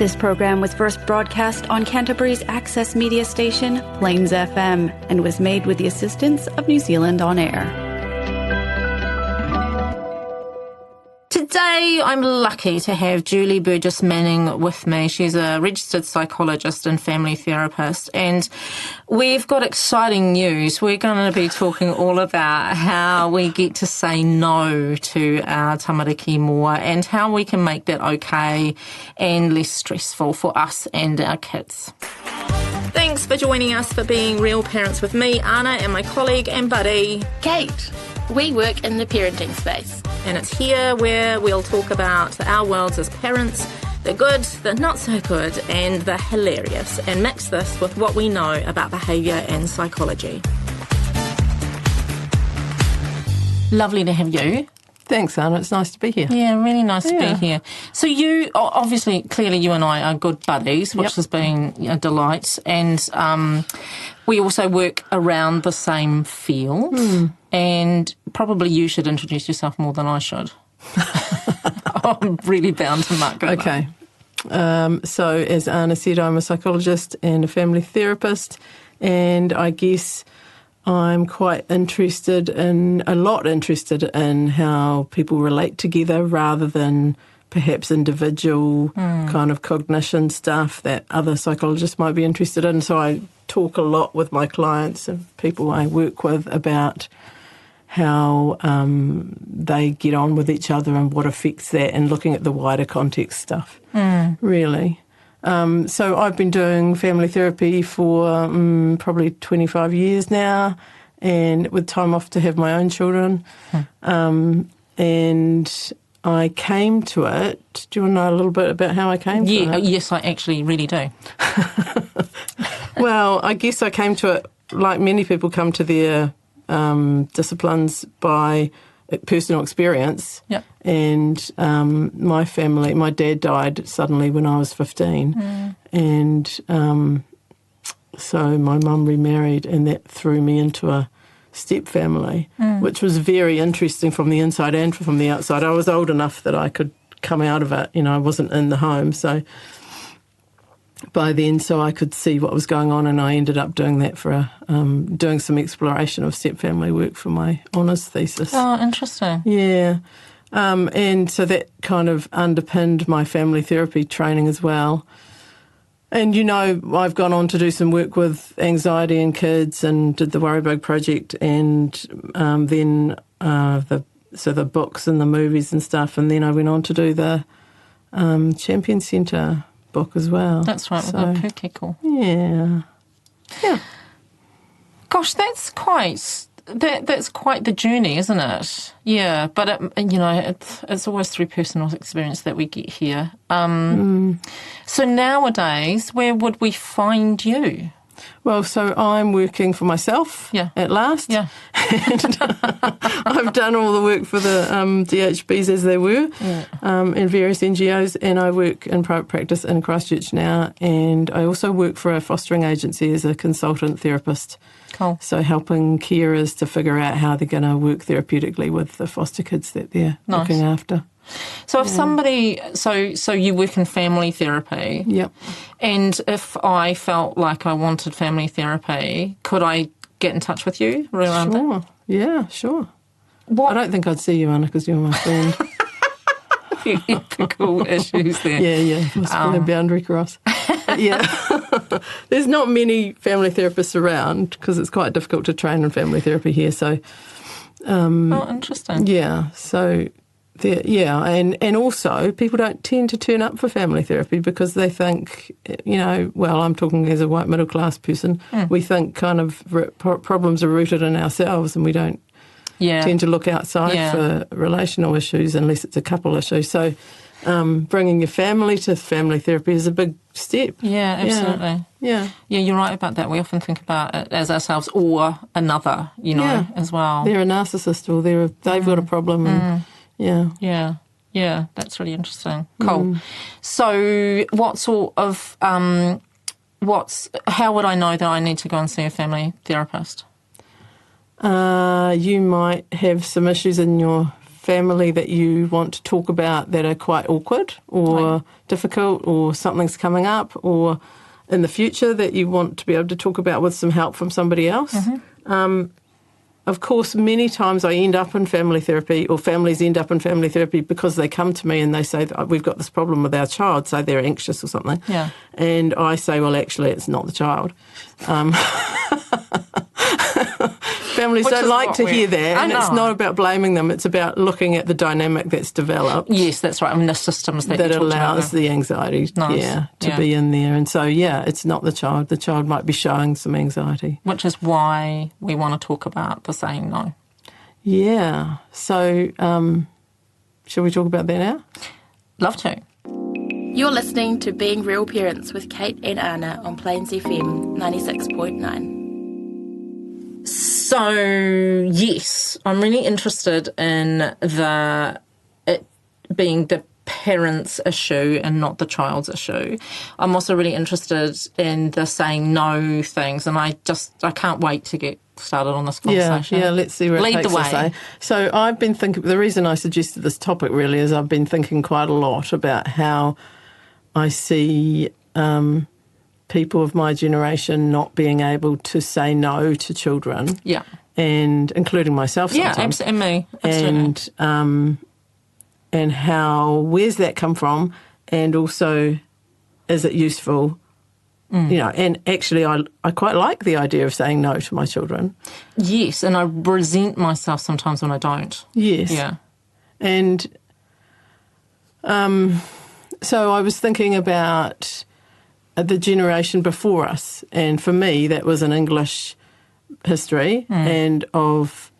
This program was first broadcast on Canterbury's access media station, Plains FM, and was made with the assistance of New Zealand On Air. Today, I'm lucky to have Julie Burgess-Manning with me. She's a registered psychologist and family therapist, and we've got exciting news. We're going to be talking all about how we get to say no to our tamariki more and how we can make that okay and less stressful for us and our kids. Thanks for joining us for Being Real Parents with me, Anna, and my colleague and buddy, Kate. We work in the parenting space. And it's here where we'll talk about our worlds as parents, the good, the not so good, and the hilarious, and mix this with what we know about behaviour and psychology. Lovely to have you. Thanks, Anna. It's nice to be here. Yeah, really nice to be here. So you, obviously, clearly you and I are good buddies, which has been a delight. And we also work around the same field. And probably you should introduce yourself more than I should. I'm really bound to muck it. Okay. So as Anna said, I'm a psychologist and a family therapist. And I guess I'm quite interested in how people relate together rather than perhaps individual kind of cognition stuff that other psychologists might be interested in. So I talk a lot with my clients and people I work with about how they get on with each other and what affects that, and looking at the wider context stuff, really. So I've been doing family therapy for probably 25 years now, and with time off to have my own children. And I came to it. Do you want to know a little bit about how I came to it? Yes, I actually really do. Well, I guess I came to it like many people come to their disciplines by personal experience. Yep. And my family, my dad died suddenly when I was 15. And so my mum remarried, and that threw me into a step family, which was very interesting from the inside and from the outside. I was old enough that I could come out of it. You know, I wasn't in the home, so by then, so I could see what was going on, and I ended up doing that for doing some exploration of step family work for my honours thesis. Oh, interesting. Yeah. And so that kind of underpinned my family therapy training as well. And, you know, I've gone on to do some work with anxiety in kids and did the Worry Bug Project, and then the books and the movies and stuff. And then I went on to do the Champion Centre book as well. That's right, we've got Pukeko. Yeah. Yeah. Gosh, that's quite the journey, isn't it? Yeah, but it's always through personal experience that we get here. So nowadays, where would we find you? Well, so I'm working for myself at last. Yeah. And I've done all the work for the DHBs as they were in various NGOs, and I work in private practice in Christchurch now, and I also work for a fostering agency as a consultant therapist. Cool. So helping carers to figure out how they're going to work therapeutically with the foster kids that they're looking after. So if somebody, so you work in family therapy. Yep. And if I felt like I wanted family therapy, could I get in touch with you around that? Sure. Yeah, sure. What? I don't think I'd see you, Anna, because you're my friend. A few ethical issues there. Yeah. Must be a boundary cross. Yeah. There's not many family therapists around because it's quite difficult to train in family therapy here. So, interesting. Yeah. So, and also people don't tend to turn up for family therapy because they think, I'm talking as a white middle class person, we think kind of problems are rooted in ourselves, and we don't tend to look outside for relational issues unless it's a couple issue. So bringing your family to family therapy is a big step. Yeah, absolutely. Yeah, you're right about that. We often think about it as ourselves or another, as well. They're a narcissist, or they've got a problem. And, Yeah, that's really interesting. Cool. So what sort of, how would I know that I need to go and see a family therapist? You might have some issues in your family that you want to talk about that are quite awkward or difficult, or something's coming up, or in the future that you want to be able to talk about with some help from somebody else. Of course, many times I end up in family therapy, or families end up in family therapy because they come to me and they say, we've got this problem with our child, say they're anxious or something. Yeah. And I say, well, actually, it's not the child. Families don't like to hear that, and it's not about blaming them. It's about looking at the dynamic that's developed. Yes, that's right. I mean, the systems that allows the anxiety, to be in there. And so, it's not the child. The child might be showing some anxiety, which is why we want to talk about the saying no. Yeah. So, shall we talk about that now? Love to. You're listening to Being Real Parents with Kate and Anna on Plains FM 96.9. So, yes, I'm really interested in it being the parent's issue and not the child's issue. I'm also really interested in the saying no things, and I can't wait to get started on this conversation. Yeah, let's see where it takes us. Lead the way. So I've been thinking, the reason I suggested this topic really is I've been thinking quite a lot about how I see people of my generation not being able to say no to children. Yeah. And including myself sometimes. Yeah, and me. Absolutely. And where's that come from? And also, is it useful? And actually I quite like the idea of saying no to my children. Yes, and I resent myself sometimes when I don't. Yes. Yeah. And so I was thinking about the generation before us, and for me that was an English history and of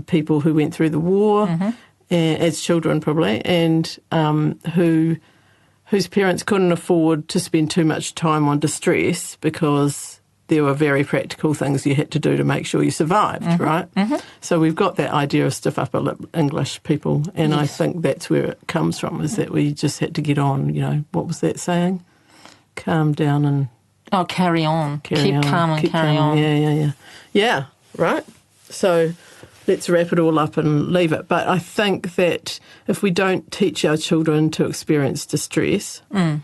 people who went through the war as children probably, and whose parents couldn't afford to spend too much time on distress because there were very practical things you had to do to make sure you survived, right? So we've got that idea of stiff upper lip English people, and I think that's where it comes from, is that we just had to get on, what was that saying? Calm down and... Oh, carry on. Keep calm and carry on. Yeah, right? So let's wrap it all up and leave it. But I think that if we don't teach our children to experience distress and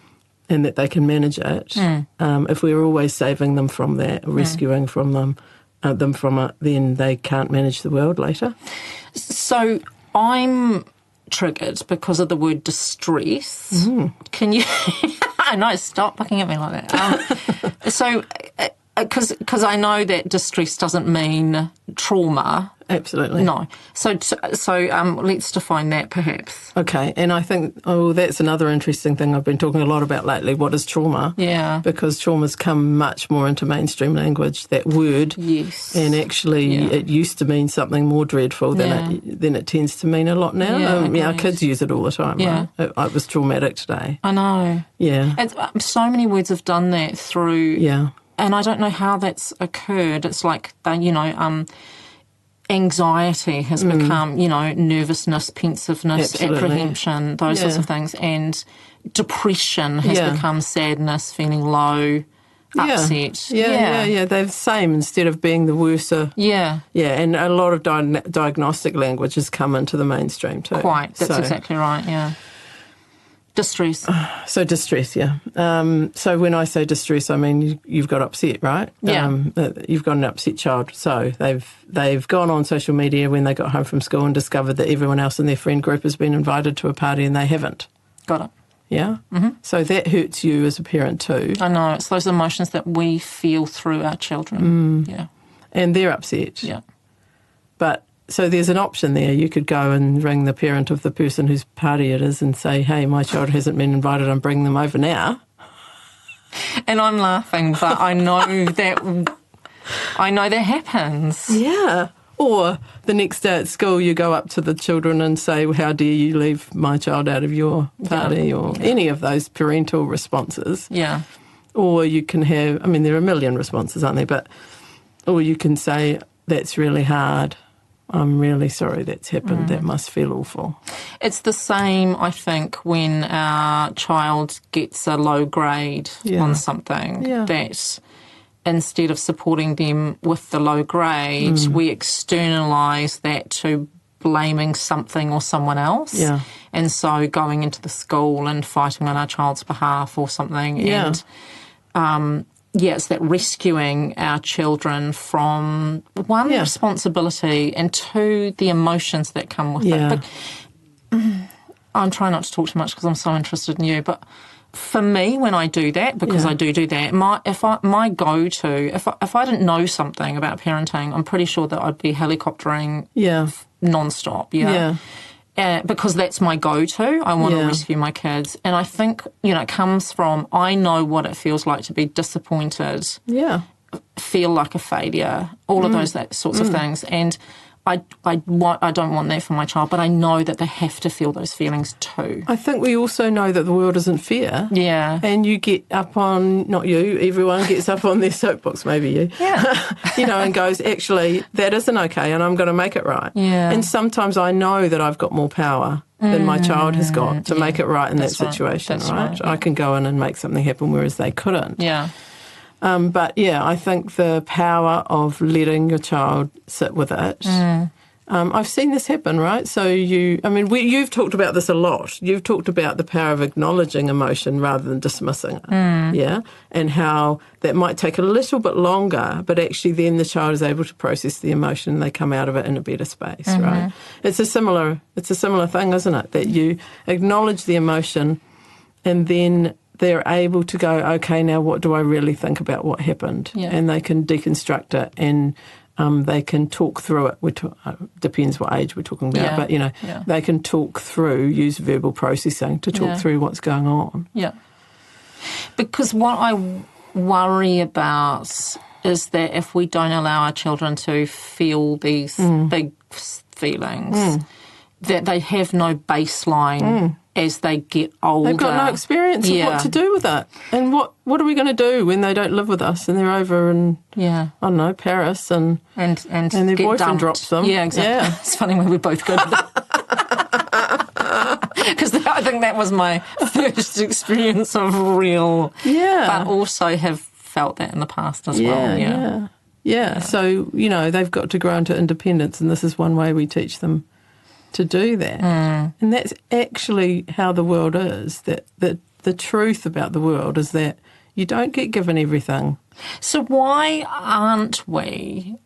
that they can manage it, if we're always saving them from that, rescuing from them from it, then they can't manage the world later. So I'm triggered because of the word distress. Can you... I know, stop looking at me like that. Because I know that distress doesn't mean trauma. Absolutely. No. So let's define that perhaps. Okay, and I think, that's another interesting thing I've been talking a lot about lately. What is trauma? Yeah. Because trauma's come much more into mainstream language, that word. Yes. And actually it used to mean something more dreadful than it tends to mean a lot now. Our kids use it all the time, right? It was traumatic today. I know. Yeah. So many words have done that through... Yeah. And I don't know how that's occurred. It's like, anxiety has become, nervousness, pensiveness, apprehension, those sorts of things. And depression has become sadness, feeling low, upset. Yeah. They're the same instead of being the worser. Yeah. Yeah, and a lot of diagnostic language has come into the mainstream too. Quite. That's exactly right, yeah. Distress. So distress, yeah. So when I say distress, I mean you've got upset, right? Yeah. You've got an upset child. So they've gone on social media when they got home from school and discovered that everyone else in their friend group has been invited to a party and they haven't. Got it. Yeah? So that hurts you as a parent too. I know. It's those emotions that we feel through our children. Yeah. And they're upset. Yeah. But... So there's an option there. You could go and ring the parent of the person whose party it is and say, hey, my child hasn't been invited, I'm bringing them over now. And I'm laughing, but I know that happens. Yeah. Or the next day at school you go up to the children and say, well, how dare you leave my child out of your party, or any of those parental responses. Yeah. Or you can have, there are a million responses, aren't there? Or you can say, that's really hard. I'm really sorry that's happened. That must feel awful. It's the same, I think, when our child gets a low grade on something, that instead of supporting them with the low grade, we externalise that to blaming something or someone else. Yeah. And so going into the school and fighting on our child's behalf or something. Yeah. And, it's that rescuing our children from, one, responsibility, and two, the emotions that come with it. But I'm trying not to talk too much because I'm so interested in you, but for me, when I do that, because I do that, my go-to, if I didn't know something about parenting, I'm pretty sure that I'd be helicoptering non-stop, because that's my go-to. I want to rescue my kids. And I think, it comes from, I know what it feels like to be disappointed, feel like a failure, all of those sorts of things. And I don't want that for my child, but I know that they have to feel those feelings too. I think we also know that the world isn't fair. Yeah. And you get up on, not you, everyone gets up on their soapbox, maybe you. Yeah. And goes, actually, that isn't okay and I'm going to make it right. Yeah. And sometimes I know that I've got more power than my child has got to make it right in that situation, right? I can go in and make something happen, whereas they couldn't. Yeah. But I think the power of letting your child sit with it. I've seen this happen, right? So you've talked about this a lot. You've talked about the power of acknowledging emotion rather than dismissing it, and how that might take a little bit longer, but actually then the child is able to process the emotion and they come out of it in a better space, right? It's a similar thing, isn't it? That you acknowledge the emotion and then they're able to go, okay, now what do I really think about what happened? Yeah. And they can deconstruct it and they can talk through it. Depends what age we're talking about, but, they can talk through, use verbal processing to talk through what's going on. Yeah. Because what I worry about is that if we don't allow our children to feel these big feelings, that they have no baseline as they get older. They've got no experience of what to do with it. And what are we going to do when they don't live with us and they're over in, I don't know, Paris and their boyfriend dumped. drops them? Yeah, exactly. Yeah. It's funny when we both go to that. Because I think that was my first experience of real, but also have felt that in the past as well. Yeah. So, they've got to grow into independence and this is one way we teach them to do that. And that's actually how the world is, that the truth about the world is that you don't get given everything. So why aren't we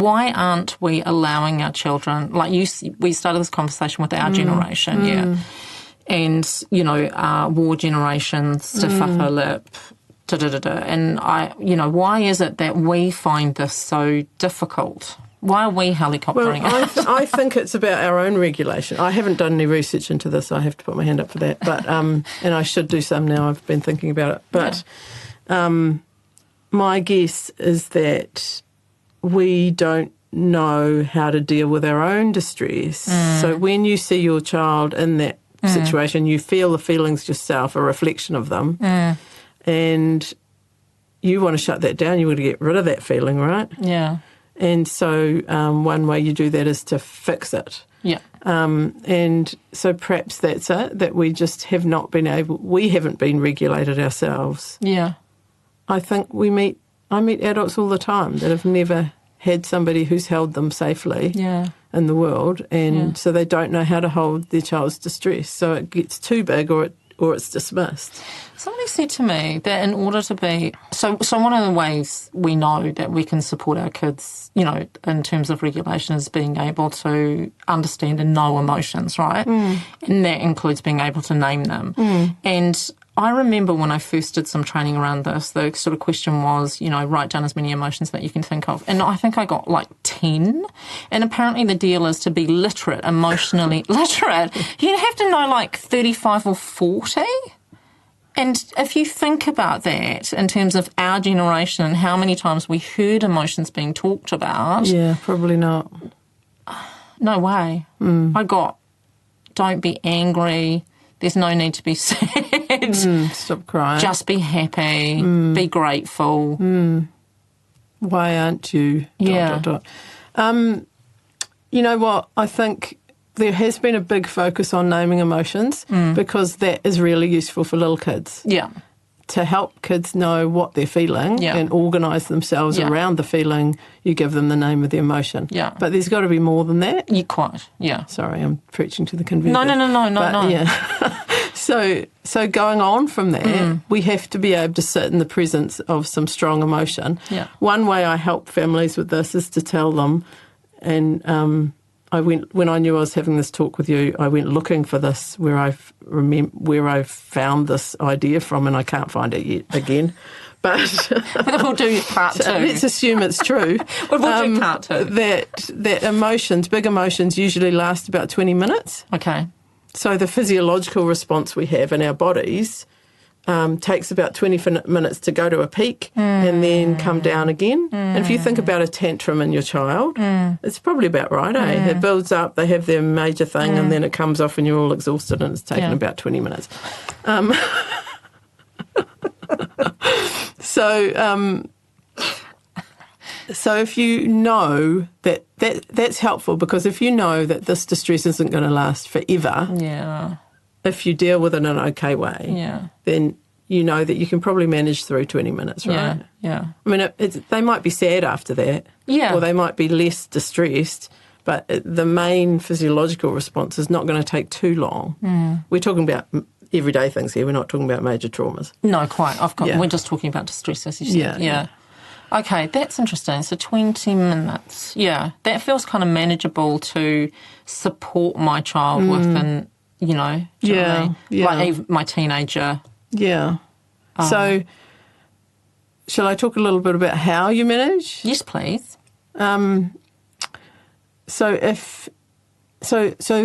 allowing our children, like we started this conversation with our generation, and, war generation, stiff upper lip, and why is it that we find this so difficult? Why are we helicoptering it? I think it's about our own regulation. I haven't done any research into this. I have to put my hand up for that. But and I should do some now. I've been thinking about it. But my guess is that we don't know how to deal with our own distress. So when you see your child in that situation, you feel the feelings yourself, a reflection of them, and you want to shut that down. You want to get rid of that feeling, right? Yeah. And so one way you do that is to fix it. Yeah. And so perhaps that's it, that we just have not been we haven't been regulated ourselves. Yeah. I think I meet adults all the time that have never had somebody who's held them safely in the world, and so they don't know how to hold their child's distress. So it gets too big or it's dismissed. Somebody said to me that in order to be... So one of the ways we know that we can support our kids, in terms of regulation, is being able to understand and know emotions, right? And that includes being able to name them. And I remember when I first did some training around this, the sort of question was, write down as many emotions that you can think of. And I think I got like 10. And apparently the deal is to be literate, emotionally literate. You have to know like 35 or 40. And if you think about that in terms of our generation and how many times we heard emotions being talked about. Yeah, probably not. No way. I got, don't be angry. There's no need to be sad. Stop crying. Just be happy. Be grateful. Why aren't you? ... You know what? I think there has been a big focus on naming emotions because that is really useful for little kids. Yeah. to help kids know what they're feeling and organise themselves around the feeling, you give them the name of the emotion. Yeah. But there's got to be more than that. You quite, yeah. Sorry, I'm preaching to the converted. No. Yeah. So going on from that, we have to be able to sit in the presence of some strong emotion. Yeah. One way I help families with this is to tell them, and when I knew I was having this talk with you, I went looking for this where I found this idea from, and I can't find it yet again. But we'll do part two. Let's assume it's true. We'll do part two. That emotions, big emotions, usually last about 20 minutes. Okay. So the physiological response we have in our bodies takes about 20 minutes to go to a peak and then come down again. And if you think about a tantrum in your child, it's probably about right, eh? It builds up, they have their major thing, and then it comes off and you're all exhausted, and it's taken about 20 minutes. So if you know that's helpful, because if you know that this distress isn't going to last forever, if you deal with it in an okay way, then you know that you can probably manage through 20 minutes, right? Yeah. I mean, they might be sad after that, or they might be less distressed, but the main physiological response is not going to take too long. We're talking about everyday things here. We're not talking about major traumas. No, quite. We're just talking about distress, as you said. Yeah. Okay, that's interesting. So 20 minutes. Yeah, that feels kind of manageable to support my child with, and like my teenager. Yeah. So shall I talk a little bit about how you manage? Yes, please. So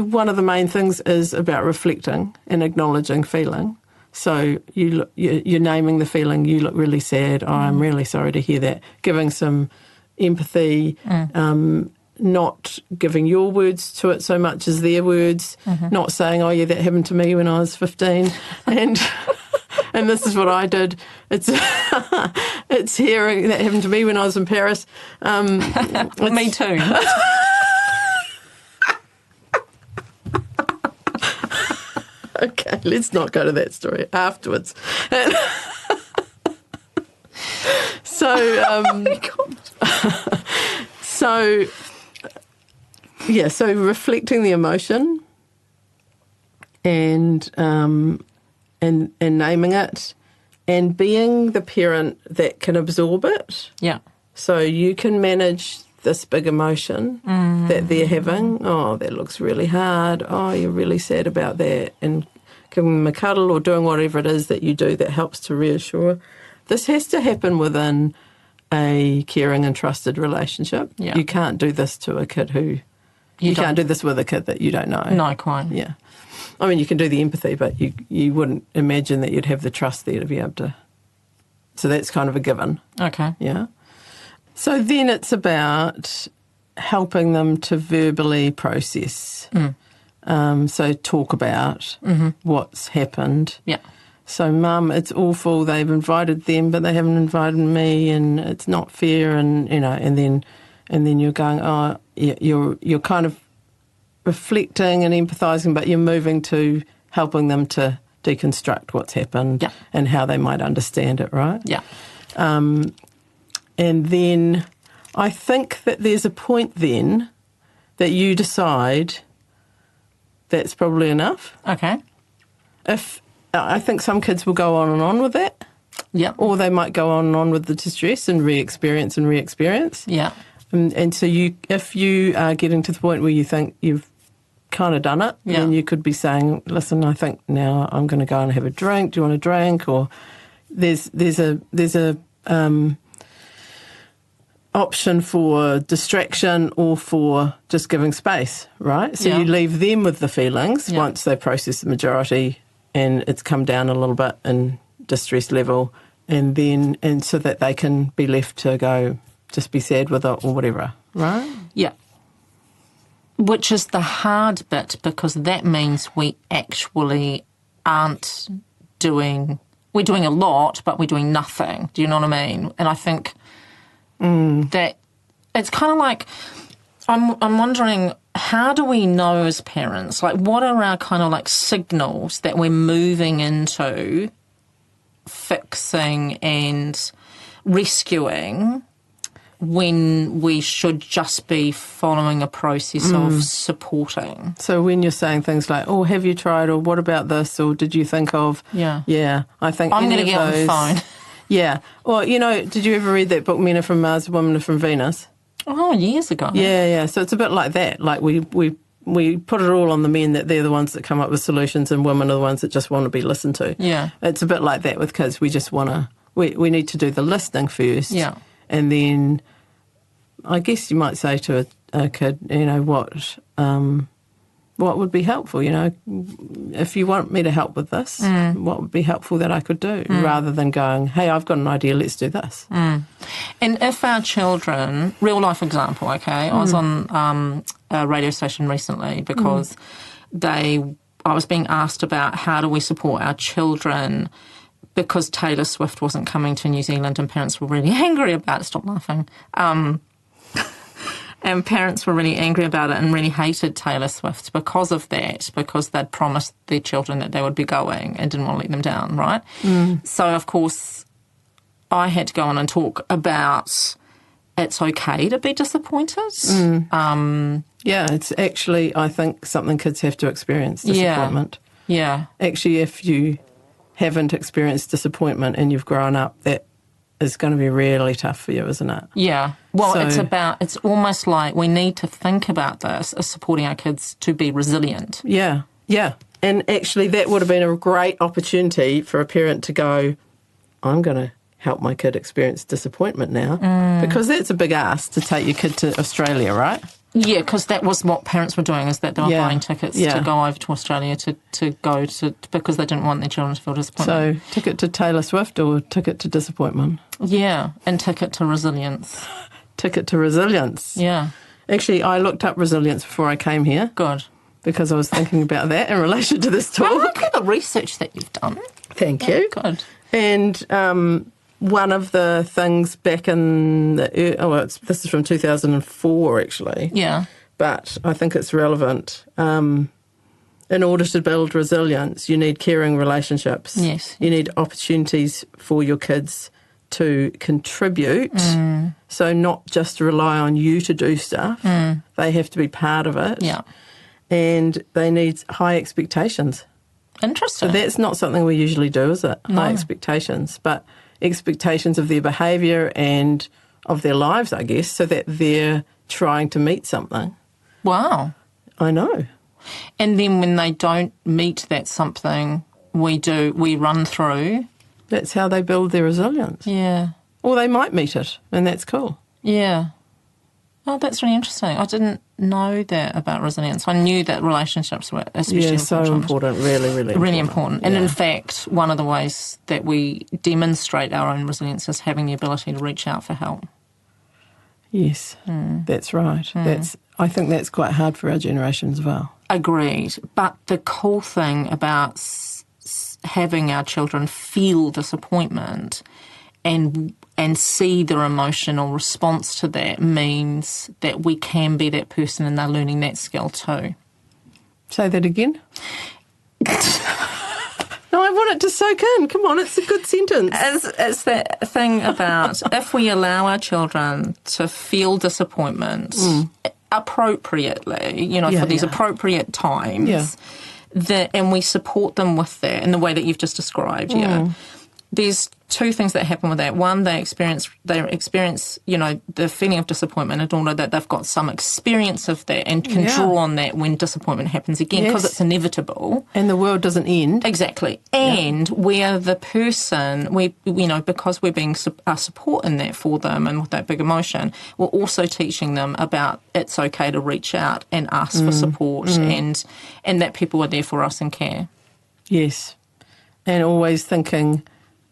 one of the main things is about reflecting and acknowledging feeling. So you're naming the feeling. You look really sad. Oh, I'm really sorry to hear that. Giving some empathy, not giving your words to it so much as their words. Not saying, "Oh yeah, that happened to me when I was 15," and this is what I did. It's hearing that happened to me when I was in Paris. Me too. Okay, let's not go to that story afterwards. So reflecting the emotion and naming it, and being the parent that can absorb it. Yeah. So you can manage this big emotion that they're having. Oh, that looks really hard. Oh, you're really sad about that. And giving them a cuddle or doing whatever it is that you do that helps to reassure. This has to happen within a caring and trusted relationship. Yeah. You can't do this to a kid who... You can't do this with a kid that you don't know. No, quite. Yeah. I mean, you can do the empathy, but you wouldn't imagine that you'd have the trust there to be able to... So that's kind of a given. Okay. Yeah. So then it's about helping them to verbally process. So talk about what's happened. Yeah. So, Mum, it's awful. They've invited them, but they haven't invited me, and it's not fair. And and then you're going, oh, you're kind of reflecting and empathising, but you're moving to helping them to deconstruct what's happened and how they might understand it, right? Yeah. And then I think that there's a point then that you decide that's probably enough. Okay. I think some kids will go on and on with that. Yeah. Or they might go on and on with the distress and re-experience. Yeah. And so if you are getting to the point where you think you've kind of done it, then you could be saying, listen, I think now I'm going to go and have a drink. Do you want a drink? Or there's a option for distraction or for just giving space, right? So you leave them with the feelings once they process the majority and it's come down a little bit in distress level, and so that they can be left to go just be sad with it or whatever, right? Yeah. Which is the hard bit, because that means we actually aren't doing... We're doing a lot, but we're doing nothing. Do you know what I mean? And I think that it's kind of like... I'm wondering, how do we know as parents? Like, what are our kind of like signals that we're moving into fixing and rescuing when we should just be following a process of supporting. So when you're saying things like, oh, have you tried, or what about this, or did you think of... Yeah, I think I'm any going to of get on the those- phone. Yeah. Or, did you ever read that book, Men Are From Mars, Women Are From Venus? Oh, years ago. Yeah. So it's a bit like that. Like we put it all on the men, that they're the ones that come up with solutions, and women are the ones that just want to be listened to. Yeah. It's a bit like that with kids. We just want to... We need to do the listening first. Yeah. And then I guess you might say to a kid, what would be helpful, if you want me to help with this, what would be helpful that I could do, rather than going, hey, I've got an idea, let's do this. And if our children, real life example, okay, I was on a radio station recently because I was being asked about how do we support our children because Taylor Swift wasn't coming to New Zealand and parents were really angry about it. Stop laughing. And parents were really angry about it and really hated Taylor Swift because of that, because they'd promised their children that they would be going and didn't want to let them down, right? So, of course, I had to go on and talk about it's okay to be disappointed. Yeah, it's actually, I think, something kids have to experience, disappointment. Yeah. Actually, if you haven't experienced disappointment and you've grown up, that is going to be really tough for you, isn't it? Yeah. Well, So- it's almost like we need to think about this as supporting our kids to be resilient. Yeah. And actually, that would have been a great opportunity for a parent to go, I'm going to help my kid experience disappointment now. Because that's a big ask to take your kid to Australia, right? Yeah, because that was what parents were doing, is that they were Yeah. buying tickets Yeah. to go over to Australia to go to, because they didn't want their children to feel disappointed. So, ticket to Taylor Swift or ticket to disappointment? Yeah, and ticket to resilience. Ticket to resilience. Yeah, Actually, I looked up resilience before I came here good. because I was thinking about that in relation to this Well, talk. look at the research that you've done. Thank you. Good. And one of the things back in the... this is from 2004, actually. Yeah. But I think it's relevant. In order to build resilience, you need caring relationships. Yes. You need opportunities for your kids to contribute. So not just rely on you to do stuff. They have to be part of it. Yeah. And they need high expectations. Interesting. So that's not something we usually do, is it? No. High expectations. But expectations of their behaviour and of their lives, I guess, so that they're trying to meet something. Wow. I know. And then when they don't meet that something, we run through. That's how they build their resilience. Yeah. Or they might meet it, and that's cool. Yeah. Oh, that's really interesting. I didn't know that about resilience. I knew that relationships were especially Yeah, so important. Really, really important. Really important. And Yeah. in fact, one of the ways that we demonstrate our own resilience is having the ability to reach out for help. Yes, that's right. I think that's quite hard for our generation as well. Agreed. But the cool thing about having our children feel disappointment and see their emotional response to that means that we can be that person and they're learning that skill too. Say that again. No, I want it to soak in. Come on, it's a good sentence. It's that thing about if we allow our children to feel disappointment appropriately, for these appropriate times, and we support them with that in the way that you've just described, there's two things that happen with that. One, they experience, the feeling of disappointment in order that they've got some experience of that and can draw on that when disappointment happens again because it's inevitable. And the world doesn't end. Exactly. And we're the person, because we're being a support in that for them and with that big emotion, we're also teaching them about it's okay to reach out and ask for support and that people are there for us and care. Yes. And always thinking...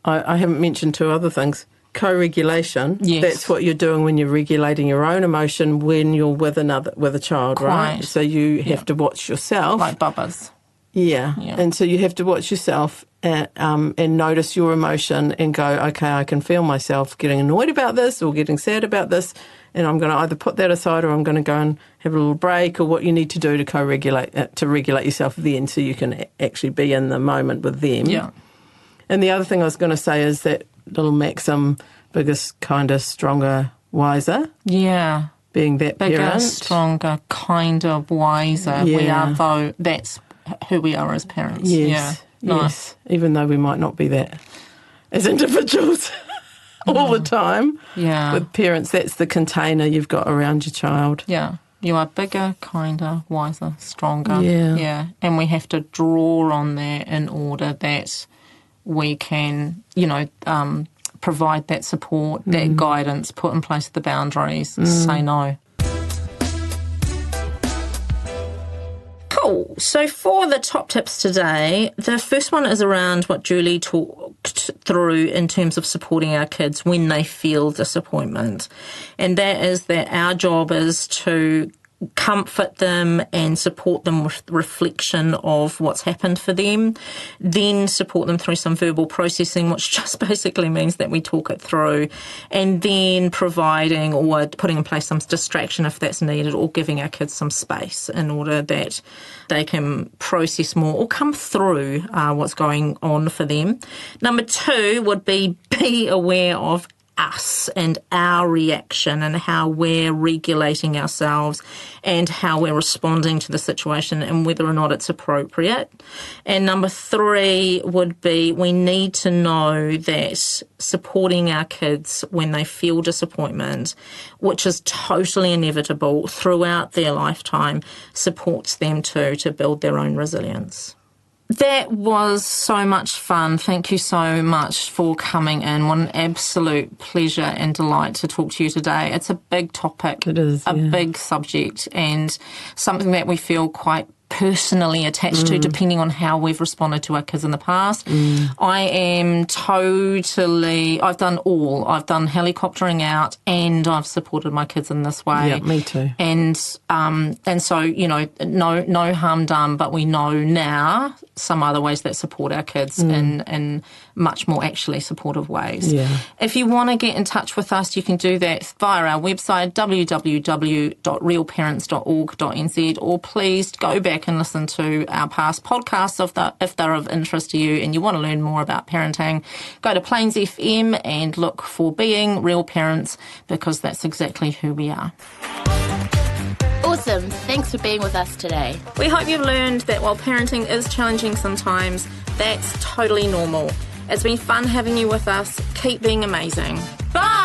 I haven't mentioned two other things. Co-regulation. Yes. That's what you're doing when you're regulating your own emotion when you're with a child, right? Quite. So you have to watch yourself. Like Bubba's. Yeah. Yeah. And so you have to watch yourself and notice your emotion and go, okay, I can feel myself getting annoyed about this or getting sad about this, and I'm going to either put that aside or I'm going to go and have a little break, or what you need to do to co-regulate, to regulate yourself then so you can actually be in the moment with them. Yeah. And the other thing I was going to say is that little maxim, biggest, kinder, stronger, wiser. Yeah. Being that bigger, parent. stronger, kinder, wiser. Yeah. We are, though, that's who we are as parents. Yes, Yeah. Nice. yes. Even though we might not be that as individuals all the time. Yeah. With parents, that's the container you've got around your child. Yeah. You are bigger, kinder, wiser, stronger. Yeah. Yeah. And we have to draw on that in order that we can, provide that support, that guidance, put in place the boundaries, say no. Cool. So for the top tips today, the first one is around what Julie talked through in terms of supporting our kids when they feel disappointment. And that is that our job is to comfort them and support them with reflection of what's happened for them, then support them through some verbal processing, which just basically means that we talk it through, and then providing or putting in place some distraction if that's needed, or giving our kids some space in order that they can process more or come through what's going on for them. Number 2 would be aware of us and our reaction and how we're regulating ourselves and how we're responding to the situation and whether or not it's appropriate. And number 3 would be we need to know that supporting our kids when they feel disappointment, which is totally inevitable throughout their lifetime, supports them too to build their own resilience. That was so much fun. Thank you so much for coming in. What an absolute pleasure and delight to talk to you today. It's a big topic. It is, a big subject, and something that we feel quite personally attached to, depending on how we've responded to our kids in the past. I am I've done all. I've done helicoptering out and I've supported my kids in this way. Yeah, me too. And so, no harm done, but we know now some other ways that support our kids in much more actually supportive ways. Yeah. If you want to get in touch with us, you can do that via our website, www.realparents.org.nz, or please go back and listen to our past podcasts if they're of interest to you and you want to learn more about parenting. Go to Plains FM and look for Being Real Parents, because that's exactly who we are. Awesome. Thanks for being with us today. We hope you've learned that while parenting is challenging sometimes, that's totally normal. It's been fun having you with us. Keep being amazing. Bye!